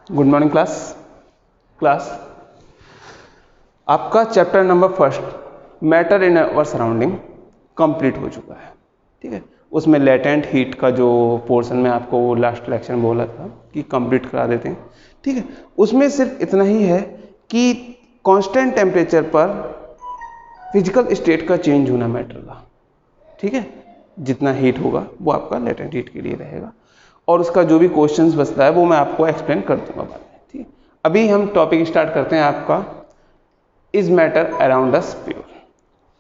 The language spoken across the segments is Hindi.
Good morning class. आपका chapter number first matter in our surrounding complete हो चुका है। ठीक है, उसमें लेटेंट हीट का जो पोर्शन में आपको वो लास्ट लेक्चर में बोला था कि कंप्लीट करा देते हैं। ठीक है, उसमें सिर्फ इतना ही है कि कांस्टेंट टेम्परेचर पर फिजिकल स्टेट का चेंज होना मैटर का। ठीक है, जितना हीट होगा वो आपका लेटेंट हीट के लिए रहेगा और उसका जो भी क्वेश्चंस बचता है वो मैं आपको एक्सप्लेन कर दूंगा बाद में। ठीक है, अभी हम टॉपिक स्टार्ट करते हैं आपका is matter around us pure.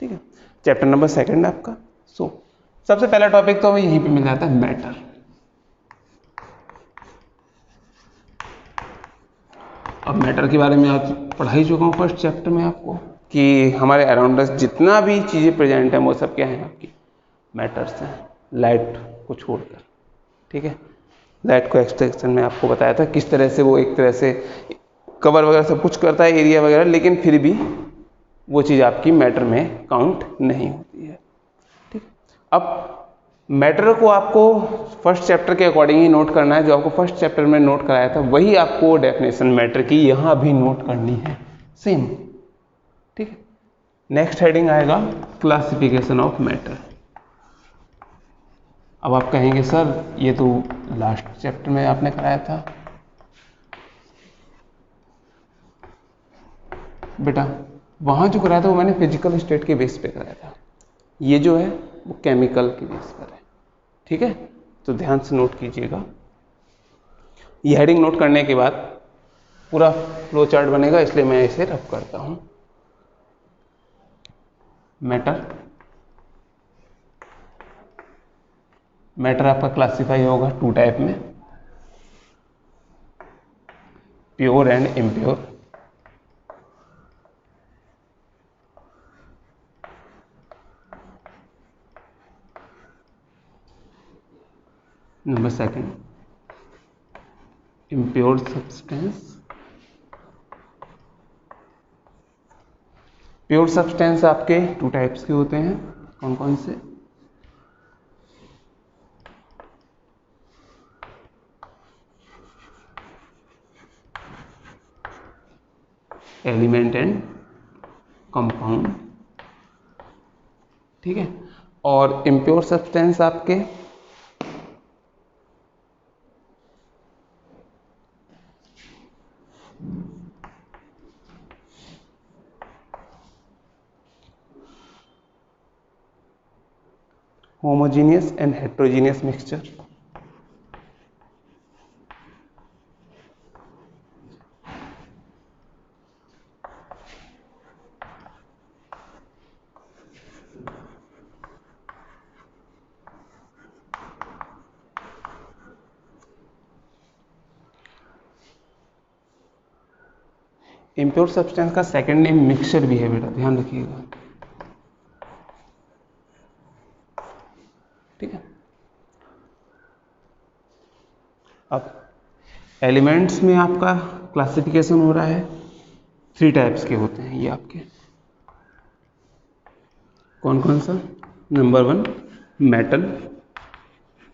ठीक है, चैप्टर नंबर सेकंड आपका। सबसे पहला टॉपिक तो हमें यहीं पे मिल जाता है मैटर। अब मैटर के बारे में आप पढ़ा ही चुका हूँ फर्स्ट चैप्टर में आपको कि हमारे अराउंड अस जितना भी चीज़ें प्रेजेंट है वो सब क्या है आपकी मैटर्स हैं, लाइट को छोड़कर। ठीक है, लाइट को एक्सट्रैक्शन में आपको बताया था किस तरह से वो एक तरह से कवर वगैरह सब कुछ करता है एरिया वगैरह, लेकिन फिर भी वो चीज़ आपकी मैटर में काउंट नहीं होती है। ठीक, अब मैटर को आपको फर्स्ट चैप्टर के अकॉर्डिंग ही नोट करना है। जो आपको फर्स्ट चैप्टर में नोट कराया था वही आपको डेफिनेशन मैटर की यहाँ भी नोट करनी है सेम। ठीक है, नेक्स्ट हेडिंग आएगा क्लासिफिकेशन ऑफ मैटर। अब आप कहेंगे सर ये तो लास्ट चैप्टर में आपने कराया था। बेटा वहाँ जो कराया था वो मैंने फिजिकल स्टेट के बेस पे कराया था, ये जो है वो केमिकल के बेस पर है। ठीक है, तो ध्यान से नोट कीजिएगा। ये हेडिंग नोट करने के बाद पूरा फ्लो चार्ट बनेगा, इसलिए मैं इसे रफ करता हूँ। मैटर आपका क्लासिफाई होगा टू टाइप में, pure and impure. Number second impure substance. Pure substance आपके टू टाइप्स के होते हैं, कौन कौन से? Element and compound. ठीक है, और इम्प्योर सब्सटेंस आपके homogeneous and heterogeneous mixture. Impure substance का सेकंड नेम मिक्सचर भी है बेटा, ध्यान रखिएगा। ठीक है, अब एलिमेंट्स में आपका क्लासिफिकेशन हो रहा है, थ्री टाइप्स के होते हैं ये आपके। कौन कौन सा? Number 1 metal,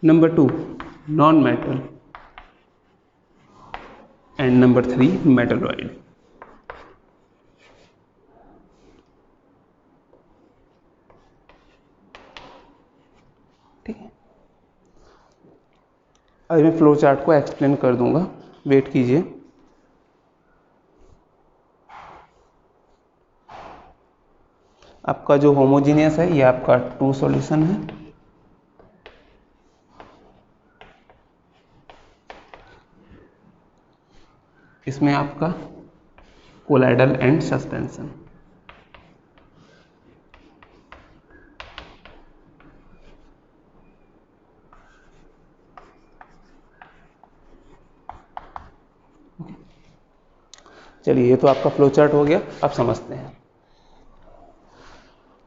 number 2 non metal and number 3 metalloid. ठीक है, अभी मैं फ्लो चार्ट को एक्सप्लेन कर दूंगा, वेट कीजिए। आपका जो होमोजीनियस है ये आपका 2 सॉल्यूशन है, इसमें आपका कोलाइडल एंड सस्पेंशन। चलिए, ये तो आपका फ्लो चार्ट हो गया। अब समझते हैं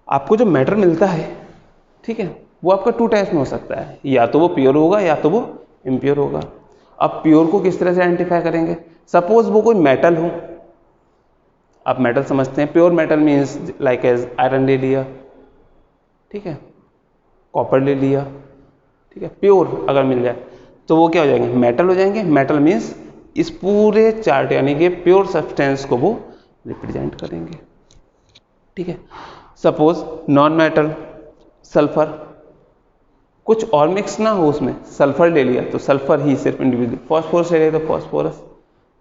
आपको जो मैटर मिलता है, ठीक है, वो आपका टू टाइप्स में हो सकता है, या तो वो प्योर होगा या तो वो इम्प्योर होगा। अब प्योर को किस तरह से आइडेंटिफाई करेंगे? सपोज वो कोई मेटल हो, आप मेटल समझते हैं, pure metal means like as iron ले लिया, ठीक है, कॉपर ले लिया, ठीक है, प्योर अगर मिल जाए तो वो क्या हो जाएंगे? मेटल हो जाएंगे। मेटल मीन्स इस पूरे चार्ट यानी कि प्योर सब्सटेंस को वो रिप्रेजेंट करेंगे। ठीक है, सपोज नॉन मेटल सल्फर, कुछ और मिक्स ना हो उसमें, सल्फर ले लिया तो सल्फर ही सिर्फ इंडिविजुअल, फॉस्फोरस ले लिया तो फॉस्फोरस,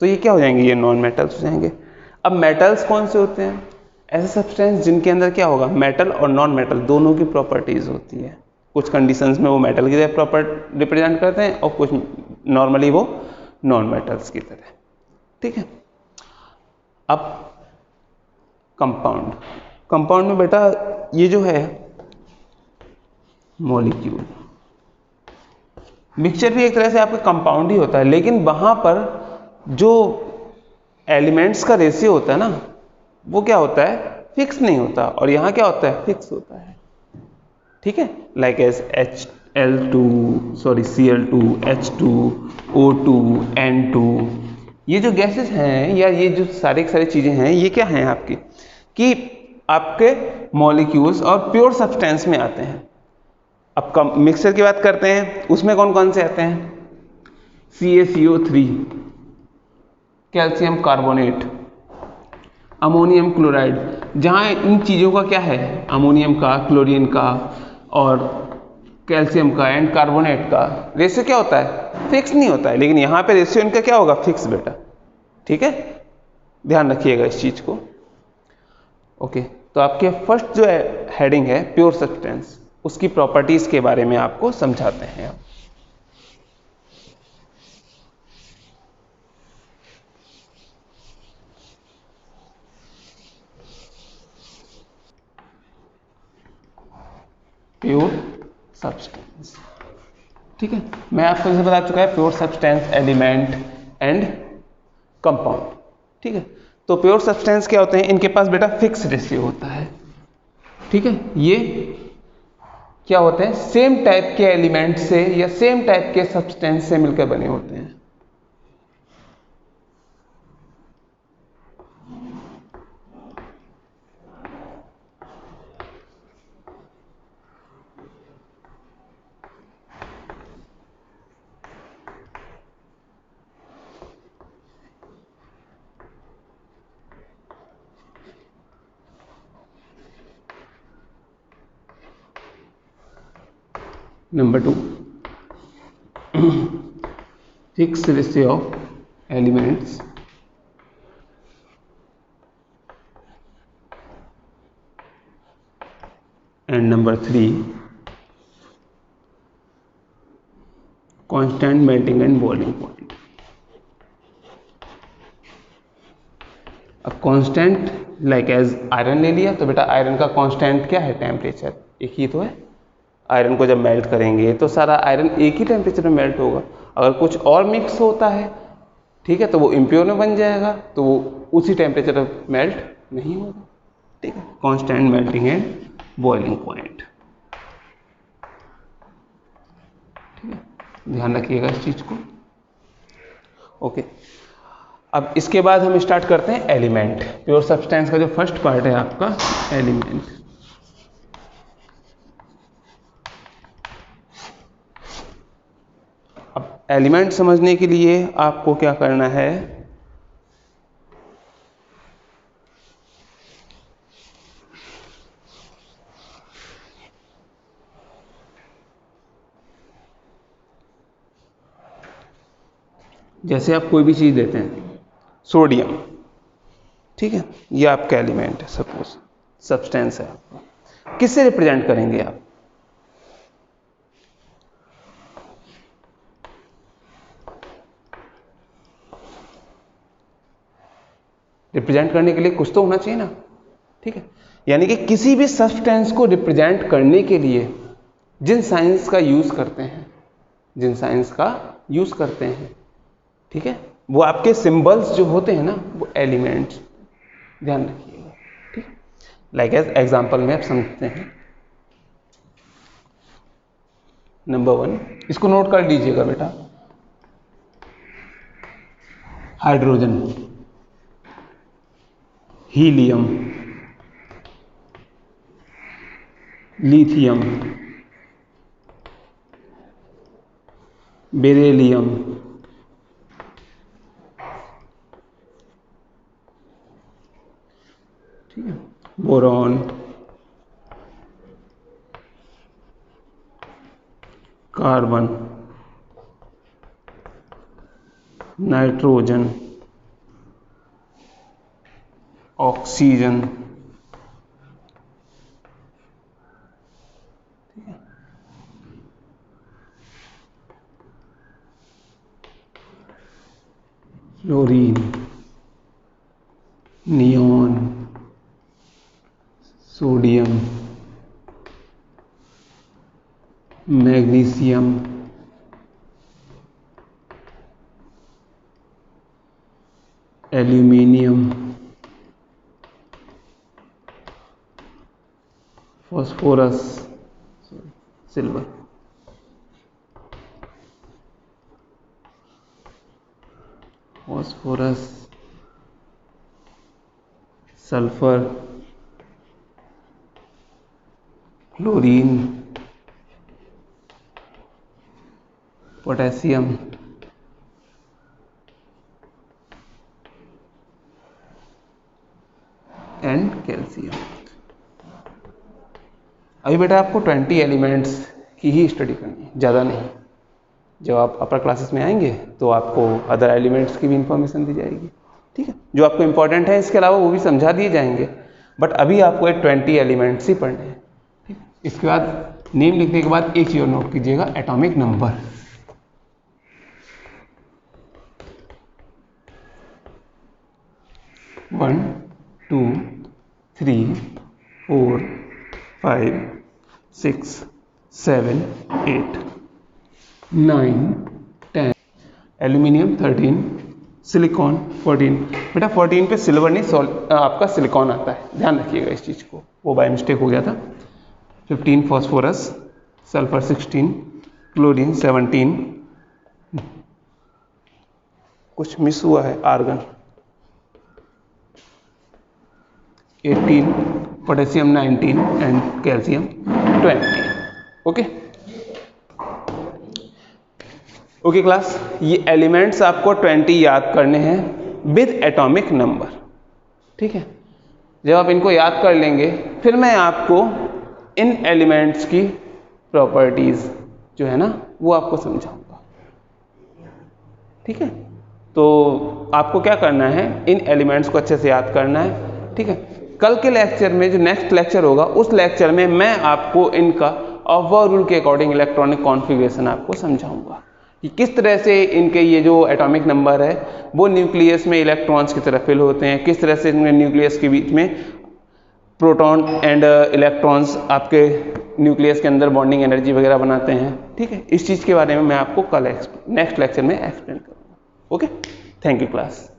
तो ये क्या हो जाएंगे, ये नॉन मेटल्स हो जाएंगे। अब मेटल्स कौन से होते हैं, ऐसे सब्सटेंस जिनके अंदर क्या होगा, मेटल और नॉन मेटल दोनों की प्रॉपर्टीज होती है। कुछ कंडीशंस में वो मेटल की तरह प्रॉपर रिप्रेजेंट करते हैं और कुछ नॉर्मली वो नॉन मेटल्स की तरह। ठीक है, अब कंपाउंड, कंपाउंड में बेटा ये जो है मॉलिक्यूल, मिक्सचर भी एक तरह से आपका कंपाउंड ही होता है, लेकिन वहां पर जो एलिमेंट्स का रेशियो होता है ना, वो क्या होता है, फिक्स नहीं होता, और यहां क्या होता है, फिक्स होता है। ठीक है, like as Cl2, H2, O2, N2, ये जो गैसेस हैं या ये जो सारी चीजें हैं, ये क्या हैं आपकी, कि आपके मॉलिक्यूल्स और प्योर सब्सटेंस में आते हैं। अब मिक्सचर की बात करते हैं, उसमें कौन कौन से आते हैं, CaCO3, calcium carbonate, ammonium chloride, जहां इन चीजों का क्या है, अमोनियम का, क्लोरीन का और कैल्शियम का एंड कार्बोनेट का रेशियो क्या होता है, फिक्स नहीं होता है, लेकिन यहां पे रेशियो इनका क्या होगा, फिक्स बेटा। ठीक है, ध्यान रखिएगा इस चीज को। ओके, तो आपके फर्स्ट जो हेडिंग है प्योर सब्सटेंस, उसकी प्रॉपर्टीज के बारे में आपको समझाते हैं। प्योर सब्सटेंस, ठीक है, मैं आपको जैसे बता चुका है pure substance, element and compound. ठीक है, तो प्योर सब्सटेंस क्या होते हैं, इनके पास बेटा फिक्स रेशियो होता है। ठीक है, ये क्या होते हैं, सेम टाइप के एलिमेंट से या सेम टाइप के सब्सटेंस से मिलकर बने होते हैं। Number 2, fixed ratio of elements and number 3, constant melting and boiling point। अब कांस्टेंट लाइक एज आयरन ले लिया तो बेटा आयरन का कांस्टेंट क्या है, टेम्परेचर एक ही तो है। आयरन को जब मेल्ट करेंगे तो सारा आयरन एक ही टेम्परेचर में मेल्ट होगा। अगर कुछ और मिक्स होता है, ठीक है, तो वो इम्प्योर में बन जाएगा, तो वो उसी टेम्परेचर पर मेल्ट नहीं होगा। ठीक है, constant melting and boiling point. ठीक है, ध्यान रखिएगा इस चीज को। ओके, अब इसके बाद हम स्टार्ट करते हैं एलिमेंट। प्योर सब्सटेंस का जो फर्स्ट पार्ट है आपका एलिमेंट। अब एलिमेंट समझने के लिए आपको क्या करना है, जैसे आप कोई भी चीज देते हैं, सोडियम, ठीक है, ये आपका एलिमेंट है, सपोज सब्सटेंस है आपका, किससे रिप्रेजेंट करेंगे आप, रिप्रेजेंट करने के लिए कुछ तो होना चाहिए ना। ठीक है, यानी कि किसी भी सब्सटेंस को रिप्रेजेंट करने के लिए जिन साइंस का यूज करते हैं, जिन साइंस का यूज करते हैं, ठीक है, वो आपके सिंबल्स जो होते हैं ना, वो एलिमेंट्स, ध्यान रखिएगा। ठीक, लाइक एज एग्जांपल में आप समझते हैं। नंबर 1, इसको नोट कर लीजिएगा बेटा, hydrogen, helium, lithium, beryllium, boron, carbon, nitrogen, oxygen, fluorine, neon, sodium, magnesium, aluminium, phosphorus, silver, phosphorus, sulphur, chlorine, potassium, and calcium. अभी बेटा आपको 20 एलिमेंट्स की ही स्टडी करनी है, ज़्यादा नहीं। जब आप अपर क्लासेस में आएंगे तो आपको अदर एलिमेंट्स की भी इंफॉर्मेशन दी जाएगी, ठीक है। जो आपको इंपॉर्टेंट है इसके अलावा वो भी समझा दिए जाएंगे, बट अभी आपको ये 20 एलिमेंट्स ही पढ़ने हैं, ठीक। इसके बाद नेम लिखने के बाद एक चीज और नोट कीजिएगा, atomic number. One, 2, 3, 4, 5, 6, 7, 8, 9, 10, aluminium 13, silicon 14। बेटा 14 पे सिल्वर नहीं आपका सिलिकॉन आता है, ध्यान रखिएगा इस चीज़ को, वो बाय मिस्टेक हो गया था। 15 फॉस्फोरस, सल्फर 16, क्लोरीन 17, कुछ मिस हुआ है, argon 18, potassium 19 and calcium 20। Okay okay class, ये एलिमेंट्स आपको 20 याद करने हैं विद एटॉमिक नंबर, ठीक है। जब आप इनको याद कर लेंगे फिर मैं आपको इन एलिमेंट्स की प्रॉपर्टीज जो है ना वो आपको समझाऊंगा, ठीक है। तो आपको क्या करना है, इन एलिमेंट्स को अच्छे से याद करना है, ठीक है। कल के लेक्चर में जो नेक्स्ट लेक्चर होगा उस लेक्चर में मैं आपको इनका ऑफ रूल के अकॉर्डिंग इलेक्ट्रॉनिक कॉन्फ़िगरेशन आपको समझाऊंगा कि किस तरह से इनके ये जो एटॉमिक नंबर है वो न्यूक्लियस में इलेक्ट्रॉन्स की तरह फिल होते हैं, किस तरह से इनमें न्यूक्लियस के बीच में प्रोटॉन एंड इलेक्ट्रॉन्स आपके न्यूक्लियस के अंदर बॉन्डिंग एनर्जी वगैरह बनाते हैं, ठीक है। इस चीज़ के बारे में मैं आपको कल नेक्स्ट लेक्चर में एक्सप्लेन करूँगा। Okay, thank you class.